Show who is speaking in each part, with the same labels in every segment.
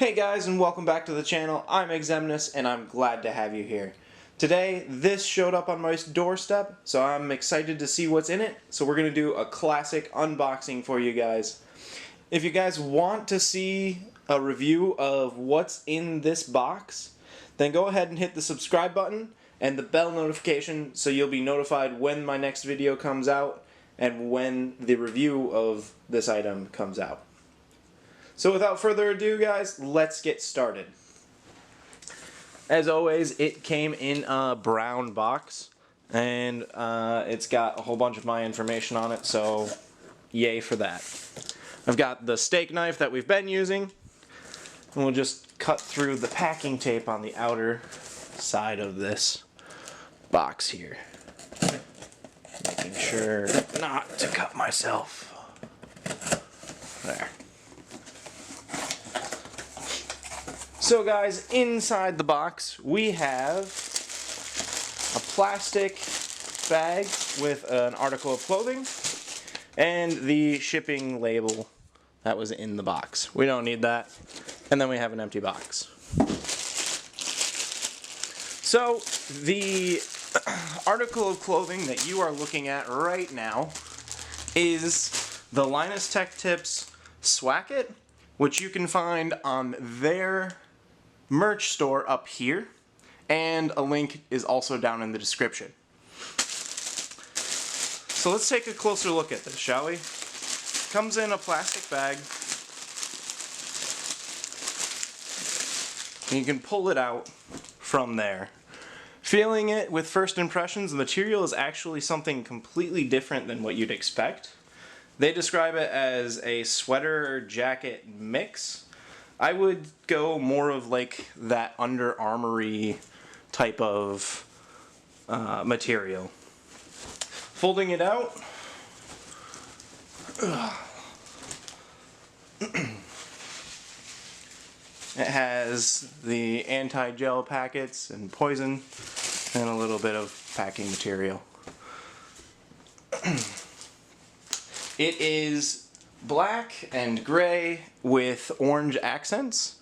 Speaker 1: Hey guys, and welcome back to the channel. I'm Exemnis and I'm glad to have you here. Today, this showed up on my doorstep, so I'm excited to see what's in it. So we're going to do a classic unboxing for you guys. If you guys want to see a review of what's in this box, then go ahead and hit the subscribe button and the bell notification so you'll be notified when my next video comes out and when the review of this item comes out. So without further ado, guys, let's get started. As always, it came in a brown box, and it's got a whole bunch of my information on it, so yay for that. I've got the steak knife that we've been using, and we'll just cut through the packing tape on the outer side of this box here. Making sure not to cut myself. There. So guys, inside the box we have a plastic bag with an article of clothing and the shipping label that was in the box. We don't need that. And then we have an empty box. So the article of clothing that you are looking at right now is the Linus Tech Tips Swacket, which you can find on their merch store up here, and a link is also down in the description. So let's take a closer look at this, shall we? Comes in a plastic bag, and you can pull it out from there. Feeling it with first impressions, the material is actually something completely different than what you'd expect. They describe it as a sweater jacket mix. I would go more of like that Under Armour-y type of material. Folding it out, it has the anti-gel packets and poison and a little bit of packing material. It is black and gray with orange accents.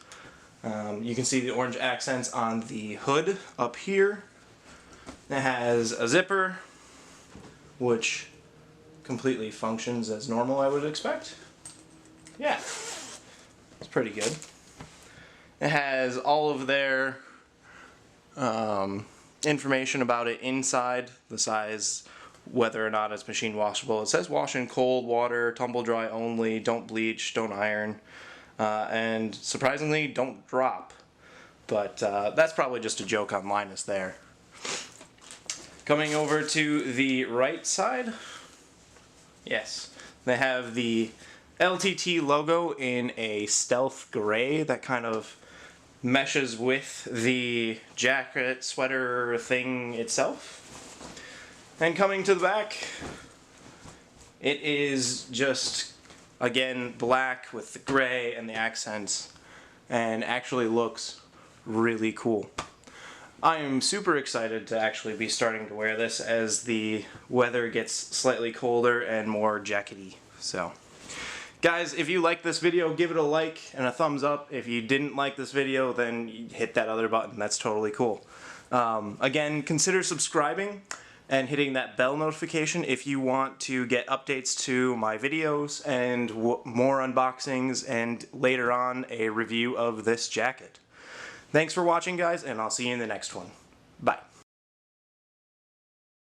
Speaker 1: You can see the orange accents on the hood up here. It has a zipper, which completely functions as normal, I would expect. Yeah, it's pretty good. It has all of their information about it inside, the size, whether or not it's machine washable. It says wash in cold water, tumble dry only, don't bleach, don't iron, and surprisingly don't drop. But that's probably just a joke on Linus there. Coming over to the right side, yes, they have the LTT logo in a stealth gray that kind of meshes with the jacket sweater thing itself. And coming to the back, it is just, again, black with the gray and the accents, and actually looks really cool. I am super excited to actually be starting to wear this as the weather gets slightly colder and more jackety. So, guys, if you like this video, give it a like and a thumbs up. If you didn't like this video, then hit that other button. That's totally cool. Again, consider subscribing and hitting that bell notification if you want to get updates to my videos and more unboxings, and later on a review of this jacket. Thanks for watching, guys, and I'll see you in the next one. Bye.